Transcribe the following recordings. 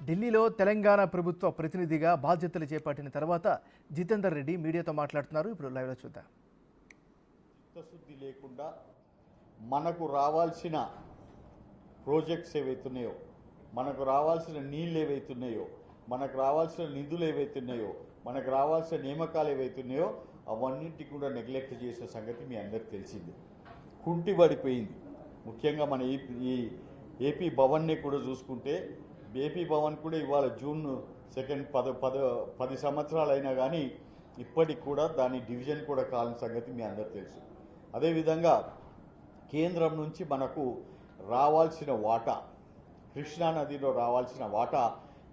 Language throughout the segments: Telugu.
ఢిల్లీలో తెలంగాణ ప్రభుత్వ ప్రతినిధిగా బాధ్యతలు చేపట్టిన తర్వాత జితేందర్ రెడ్డి మీడియాతో మాట్లాడుతున్నారు. ఇప్పుడు లైవ్లో చూద్దాం. చిత్తశుద్ధి లేకుండా మనకు రావాల్సిన ప్రాజెక్ట్స్ ఏవైతున్నాయో, మనకు రావాల్సిన నీళ్ళు ఏవైతున్నాయో, మనకు రావాల్సిన నిధులు ఏవైతున్నాయో, మనకు రావాల్సిన నియామకాలు ఏవైతున్నాయో అవన్నింటికి కూడా నెగ్లెక్ట్ చేసిన సంగతి మీ అందరికి తెలిసింది. కుంటిపడిపోయింది. ముఖ్యంగా మన ఈ ఏపీ భవన్ని కూడా చూసుకుంటే, ఏపీ భవన్ కూడా ఇవాళ జూన్ 2 10 సంవత్సరాలు అయినా కానీ ఇప్పటికి కూడా దాని డివిజన్ కూడా కాలని సంగతి మీ అందరికి తెలుసు. అదేవిధంగా కేంద్రం నుంచి మనకు రావాల్సిన వాటా, కృష్ణానదిలో రావాల్సిన వాటా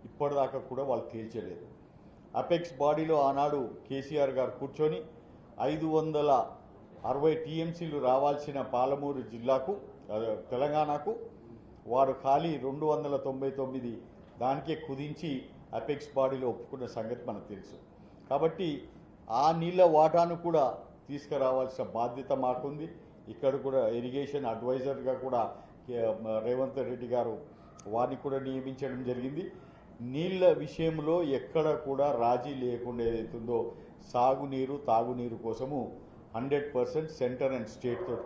ఇప్పటిదాకా కూడా వాళ్ళు తేల్చలేదు. అపెక్స్ బాడీలో ఆనాడు కేసీఆర్ గారు కూర్చొని 560 టీఎంసీలు రావాల్సిన పాలమూరు జిల్లాకు, తెలంగాణకు వారు ఖాళీ 299 దానికే కుదించి అపెక్స్ బాడీలో ఒప్పుకున్న సంగతి మనకు తెలుసు. కాబట్టి ఆ నీళ్ళ వాటాను కూడా తీసుకురావాల్సిన బాధ్యత మాకుంది. ఇక్కడ కూడా ఇరిగేషన్ అడ్వైజర్గా కూడా రేవంత్ రెడ్డి గారు వారిని కూడా నియమించడం జరిగింది. నీళ్ళ విషయంలో ఎక్కడ కూడా రాజీ లేకుండా ఏదైతుందో సాగునీరు తాగునీరు కోసము 100% సెంటర్ అండ్ స్టేట్ తోటి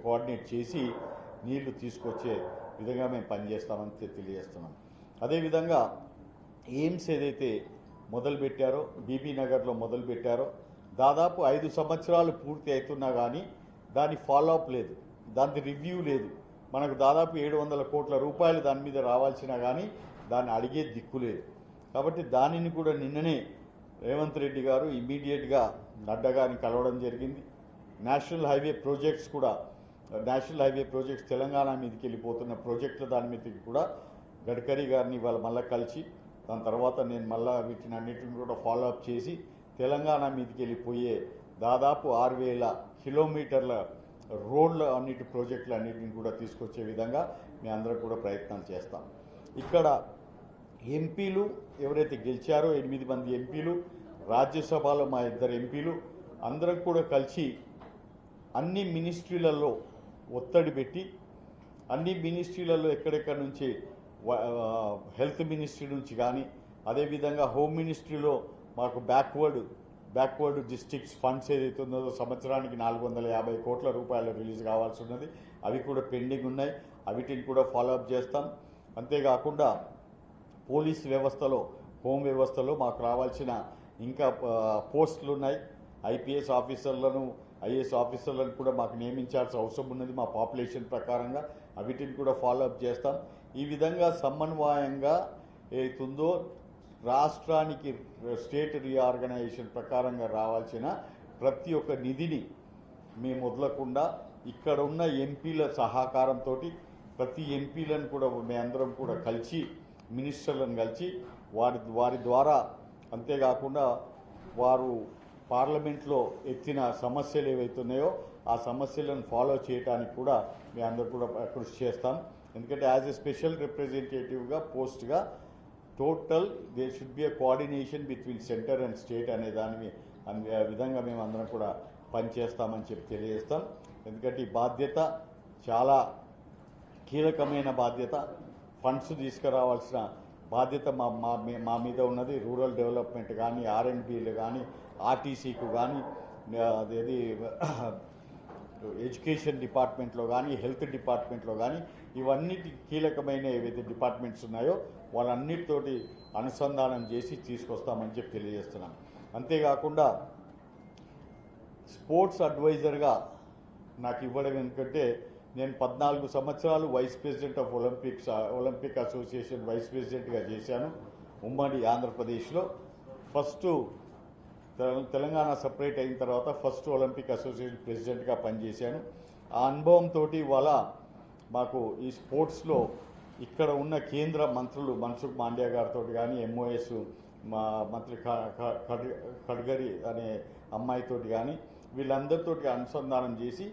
కోఆర్డినేట్ చేసి నీళ్లు తీసుకొచ్చే విధంగా మేము పనిచేస్తామని తెలియజేస్తున్నాం. అదేవిధంగా ఎయిమ్స్ ఏదైతే మొదలుపెట్టారో, బీబీ నగర్లో మొదలుపెట్టారో, దాదాపు 5 సంవత్సరాలు పూర్తి అవుతున్నా కానీ దాని ఫాలోఅప్ లేదు, దాని రివ్యూ లేదు. మనకు దాదాపు 700 కోట్ల రూపాయలు దాని మీద రావాల్సినా కానీ దాన్ని అడిగే దిక్కు లేదు. కాబట్టి దానిని కూడా నిన్ననే రేవంత్ రెడ్డి గారు ఇమీడియట్గా నడ్డా గారిని కలవడం జరిగింది. నేషనల్ హైవే ప్రాజెక్ట్స్ తెలంగాణ మీదకి వెళ్ళిపోతున్న ప్రాజెక్టుల దాని మీదకి కూడా గడ్కరీ గారిని ఇవాళ మళ్ళీ కలిసి, దాని తర్వాత నేను మళ్ళీ వీటిని అన్నిటిని కూడా ఫాలోఅప్ చేసి తెలంగాణ మీదకి వెళ్ళిపోయే దాదాపు 6000 కిలోమీటర్ల రోడ్ల అన్నిటి ప్రాజెక్టులు అన్నిటిని కూడా తీసుకొచ్చే విధంగా మేము అందరం కూడా ప్రయత్నాలు చేస్తాం. ఇక్కడ ఎంపీలు ఎవరైతే గెలిచారో 8 మంది ఎంపీలు, రాజ్యసభలో మా 2 ఎంపీలు అందరం కూడా కలిసి అన్ని మినిస్ట్రీలలో ఒత్తిడి పెట్టి, అన్ని మినిస్ట్రీలలో ఎక్కడెక్కడ నుంచి హెల్త్ మినిస్ట్రీ నుంచి కానీ, అదేవిధంగా హోమ్ మినిస్ట్రీలో మాకు బ్యాక్వర్డ్ డిస్ట్రిక్ట్స్ ఫండ్స్ ఏదైతే ఉన్నదో సంవత్సరానికి 450 కోట్ల రూపాయలు రిలీజ్ కావాల్సి ఉన్నది. అవి కూడా పెండింగ్ ఉన్నాయి. అవిటిని కూడా ఫాలోఅప్ చేస్తాం. అంతేకాకుండా పోలీస్ వ్యవస్థలో, హోమ్ వ్యవస్థలో మాకు రావాల్సిన ఇంకా పోస్టులు ఉన్నాయి. ఐపీఎస్ ఆఫీసర్లను, ఐఏఎస్ ఆఫీసర్లను కూడా మాకు నియమించాల్సిన అవసరం ఉన్నది మా పాపులేషన్ ప్రకారంగా. అవిటిని కూడా ఫాలోఅప్ చేస్తాం. ఈ విధంగా సమన్వయంగా ఏతుందో రాష్ట్రానికి స్టేట్ రీఆర్గనైజేషన్ ప్రకారంగా రావాల్సిన ప్రతి ఒక్క నిధిని మేము వదలకుండా ఇక్కడ ఉన్న ఎంపీల సహకారంతో ప్రతి ఎంపీలను కూడా మేమందరం కూడా కలిసి, మినిస్టర్లను కలిసి వారి ద్వారా, అంతేకాకుండా వారు పార్లమెంట్లో ఎత్తిన సమస్యలు ఏవైతున్నాయో ఆ సమస్యలను ఫాలో చేయడానికి కూడా మేమందరూ కూడా కృషి చేస్తాం. ఎందుకంటే యాజ్ ఎ స్పెషల్ రిప్రజెంటేటివ్గా పోస్ట్గా total there should be a coordination between centre and state అనే దాని విధంగా మేము అందరం కూడా పనిచేస్తామని చెప్పి తెలియజేస్తాం. ఎందుకంటే ఈ బాధ్యత చాలా కీలకమైన బాధ్యత. ఫండ్స్ తీసుకురావాల్సిన బాధ్యత మా మీద ఉన్నది. రూరల్ డెవలప్మెంట్ కానీ, R&Bలు కానీ, ఆర్టీసీకు కానీ, అదేది ఎడ్యుకేషన్ డిపార్ట్మెంట్లో కానీ, హెల్త్ డిపార్ట్మెంట్లో కానీ, ఇవన్నిటి కీలకమైన ఏవైతే డిపార్ట్మెంట్స్ ఉన్నాయో వాళ్ళన్నిటితోటి అనుసంధానం చేసి తీసుకొస్తామని చెప్పి తెలియజేస్తున్నాం. అంతేకాకుండా స్పోర్ట్స్ అడ్వైజర్గా నాకు ఇవ్వడం ఎందుకంటే నేను 14 సంవత్సరాలు vice president of Olympic association vice ప్రెసిడెంట్గా చేశాను ఉమ్మడి ఆంధ్రప్రదేశ్లో. ఫస్ట్ తెలంగాణ సపరేట్ అయిన తర్వాత ఫస్ట్ ఒలింపిక్ అసోసియేషన్ ప్రెసిడెంట్గా పనిచేశాను. ఆ అనుభవంతో ఇవాళ మాకు ఈ స్పోర్ట్స్లో ఇక్కడ ఉన్న కేంద్ర మంత్రులు మన్సుఖ్ మాండ్యా గారితో కానీ, MOS మా మంత్రి ఖడ్గరి అనే అమ్మాయితోటి కానీ, వీళ్ళందరితోటి అనుసంధానం చేసి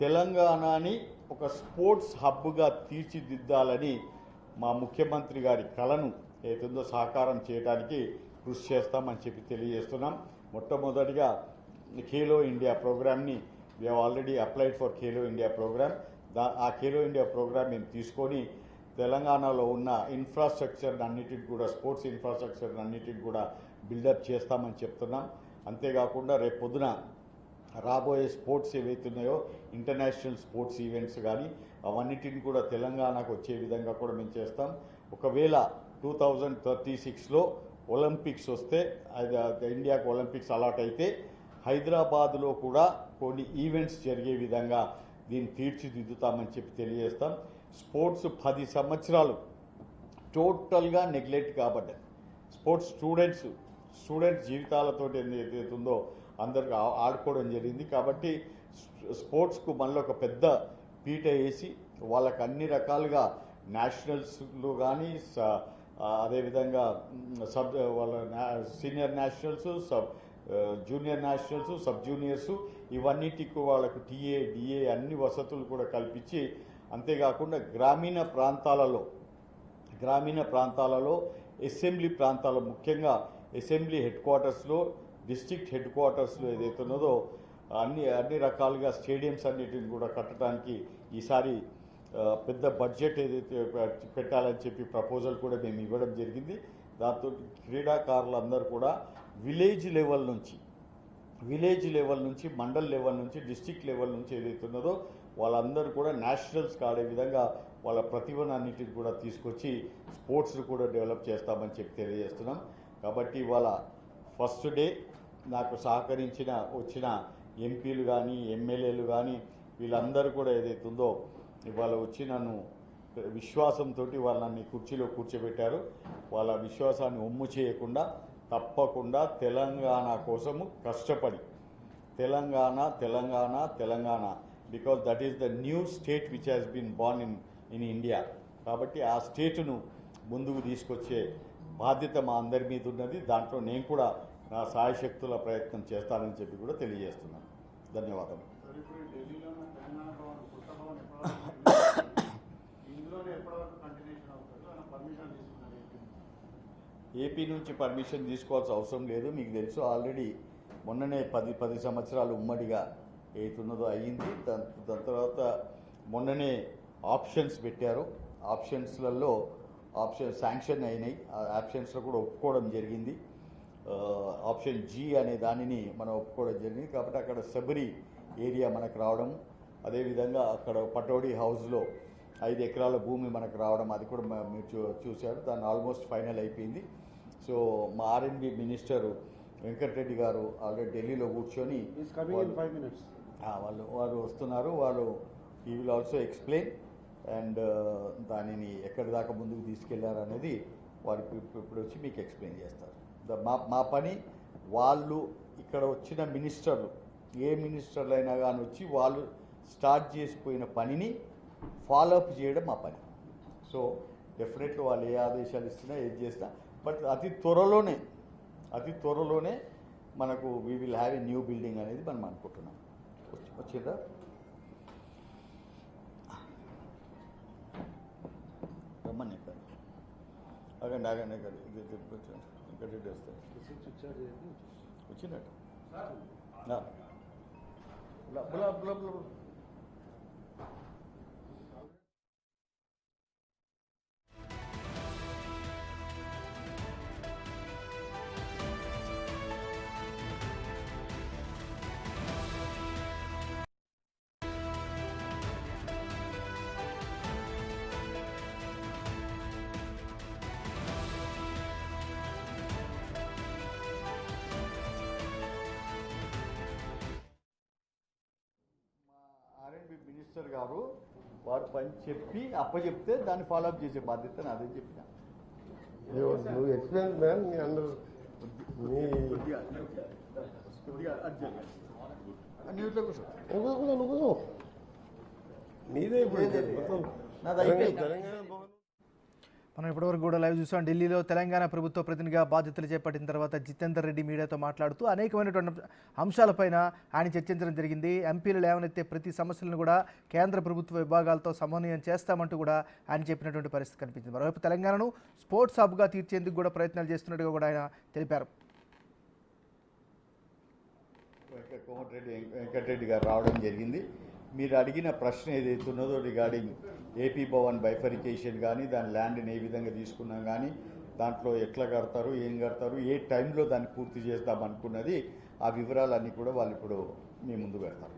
తెలంగాణని ఒక స్పోర్ట్స్ హబ్గా తీర్చిదిద్దాలని మా ముఖ్యమంత్రి గారి కలను ఏదో సాకారం చేయడానికి కృషి చేస్తామని చెప్పి తెలియజేస్తున్నాం. మొట్టమొదటిగా ఖేలో ఇండియా ప్రోగ్రామ్ని we have already applied for Khelo India programme. ఆ ఖేలో ఇండియా ప్రోగ్రామ్ మేము తీసుకొని తెలంగాణలో ఉన్న ఇన్ఫ్రాస్ట్రక్చర్ అన్నిటికి కూడా స్పోర్ట్స్ ఇన్ఫ్రాస్ట్రక్చర్ అన్నిటికి కూడా బిల్డప్ చేస్తామని చెప్తున్నాం. అంతేకాకుండా రేపు పొద్దున రాబోయే స్పోర్ట్స్ ఏవైతున్నాయో ఇంటర్నేషనల్ స్పోర్ట్స్ ఈవెంట్స్ కానీ అవన్నిటిని కూడా తెలంగాణకు వచ్చే విధంగా కూడా మేము చేస్తాం. ఒకవేళ 2036లో ఒలింపిక్స్ వస్తే ఇండియాకు ఒలింపిక్స్ అలాట్ అయితే హైదరాబాద్లో కూడా కొన్ని ఈవెంట్స్ జరిగే విధంగా దీన్ని తీర్చిదిద్దుతామని చెప్పి తెలియజేస్తాం. స్పోర్ట్స్ 10 సంవత్సరాలు టోటల్గా నెగ్లెక్ట్ కాబడ్డాయి. స్టూడెంట్స్ జీవితాలతో ఏదైతుందో అందరికి ఆడుకోవడం జరిగింది. కాబట్టి స్పోర్ట్స్కు మళ్ళీ ఒక పెద్ద పీట వేసి వాళ్ళకి అన్ని రకాలుగా నేషనల్స్లో కానీ అదేవిధంగా వాళ్ళ senior nationals, junior nationals, sub juniors ఇవన్నిటికి వాళ్ళకు టీఏ, డిఏ అన్ని వసతులు కూడా కల్పించి, అంతేకాకుండా గ్రామీణ ప్రాంతాలలో అసెంబ్లీ ప్రాంతాలు ముఖ్యంగా అసెంబ్లీ హెడ్ క్వార్టర్స్లో, డిస్ట్రిక్ట్ హెడ్ క్వార్టర్స్లో ఏదైతే ఉన్నదో అన్ని రకాలుగా స్టేడియంస్ అన్నిటిని కూడా కట్టడానికి ఈసారి పెద్ద బడ్జెట్ ఏదైతే పెట్టాలని చెప్పి ప్రపోజల్ కూడా మేము ఇవ్వడం జరిగింది. దాంతో క్రీడాకారులందరూ కూడా విలేజ్ లెవెల్ నుంచి మండల్ లెవెల్ నుంచి డిస్ట్రిక్ట్ లెవెల్ నుంచి ఏదైతే ఉన్నదో వాళ్ళందరూ కూడా నేషనల్స్కి ఆడే విధంగా వాళ్ళ ప్రతిభను అన్నిటిని కూడా తీసుకొచ్చి స్పోర్ట్స్ కూడా డెవలప్ చేస్తామని చెప్పి తెలియజేస్తున్నాం. కాబట్టి ఇవాళ ఫస్ట్ డే నాకు వచ్చిన ఎంపీలు కానీ ఎమ్మెల్యేలు కానీ వీళ్ళందరూ కూడా ఏదైతే ఉందో ఇవాళ వచ్చి నన్ను విశ్వాసంతో వాళ్ళు నన్ను కుర్చీలో కూర్చోబెట్టారు. వాళ్ళ విశ్వాసాన్ని ఒమ్ము చేయకుండా తప్పకుండా తెలంగాణ కోసము కష్టపడి Telangana because that is the new state which has been born in India. కాబట్టి ఆ స్టేటును ముందుకు తీసుకొచ్చే బాధ్యత మా అందరి మీద ఉన్నది. దాంట్లో నేను కూడా నా సాయశక్తుల ప్రయత్నం చేస్తానని చెప్పి కూడా తెలియజేస్తున్నాను. ధన్యవాదాలు. ఏపీ నుంచి పర్మిషన్ తీసుకోవాల్సిన అవసరం లేదు. మీకు తెలుసు ఆల్రెడీ మొన్ననే 10 సంవత్సరాలు ఉమ్మడిగా ఏతున్నదో అయ్యింది. దాని తర్వాత మొన్ననే ఆప్షన్స్ పెట్టారు. ఆప్షన్స్లలో శాంక్షన్ అయినాయి. ఆ ఆప్షన్స్లో కూడా ఒప్పుకోవడం జరిగింది. ఆప్షన్ జీ అనే దానిని మనం ఒప్పుకోవడం జరిగింది. కాబట్టి అక్కడ శబరి ఏరియా మనకు రావడం, అదేవిధంగా అక్కడ పటోడి హౌస్లో 5 ఎకరాల భూమి మనకు రావడం, అది కూడా మీరు చూశారు. దాన్ని ఆల్మోస్ట్ ఫైనల్ అయిపోయింది. సో మా ఆర్ఎండ్బి మినిస్టర్ వెంకటరెడ్డి గారు ఆల్రెడీ ఢిల్లీలో కూర్చొని వారు వస్తున్నారు. ఈ విల్ ఆల్సో ఎక్స్ప్లెయిన్ అండ్ దానిని ఎక్కడి దాకా ముందుకు తీసుకెళ్లారు అనేది వారు ఇప్పుడు వచ్చి మీకు ఎక్స్ప్లెయిన్ చేస్తారు. మా పని వాళ్ళు ఇక్కడ వచ్చిన మినిస్టర్లు ఏ మినిస్టర్లు అయినా కానీ వచ్చి వాళ్ళు స్టార్ట్ చేసిపోయిన పనిని ఫాలోఅప్ చేయడం మా పని. సో డెఫినెట్గా వాళ్ళు ఏ ఆదేశాలు ఇస్తున్నా ఏది చేసినా బట్ అతి త్వరలోనే మనకు we will have a new building అనేది మనం అనుకుంటున్నాం. వచ్చిందా? రమ్మని ఆగండి వెంకటరెడ్డి వస్తారు. వచ్చినట్టు మినిస్టర్ గారు వారు పని చెప్పి అప్పచెప్తే దాన్ని ఫాలోఅప్ చేసే బాధ్యత నాదని చెప్పిన. నువ్వు ఎక్స్పీరియన్స్ మ్యాన్ మీ అందరూ నీదే నాది అయిపోయింది. మనం ఇప్పటివరకు కూడా లైవ్ చూసాం. ఢిల్లీలో తెలంగాణ ప్రభుత్వ ప్రతినిధిగా బాధ్యతలు చేపట్టిన తర్వాత జితేందర్ రెడ్డి మీడియాతో మాట్లాడుతూ అనేకమైనటువంటి అంశాలపైన ఆయన చర్చించడం జరిగింది. ఎంపీలు లేవనెత్తే ప్రతి సమస్యలను కూడా కేంద్ర ప్రభుత్వ విభాగాలతో సమన్వయం చేస్తామంటూ కూడా ఆయన చెప్పినటువంటి పరిస్థితి కనిపించింది. మరోవైపు తెలంగాణను స్పోర్ట్స్ హబ్గా తీర్చేందుకు కూడా ప్రయత్నాలు చేస్తున్నట్టుగా కూడా ఆయన తెలిపారు. కోమటిరెడ్డి వెంకటరెడ్డి గారు రావడం జరిగింది. మీరు అడిగిన ప్రశ్న ఏదైతే ఉన్నదో రిగార్డింగ్ ఏపీ భవన్ బైఫరికేషన్ కానీ దాని ల్యాండ్ని ఏ విధంగా తీసుకున్నాం కానీ దాంట్లో ఎట్లా కడతారు ఏం కడతారు ఏ టైంలో దాన్ని పూర్తి చేద్దాం అనుకున్నది ఆ వివరాలన్నీ కూడా వాళ్ళు ఇప్పుడు మీ ముందు పెడతారు.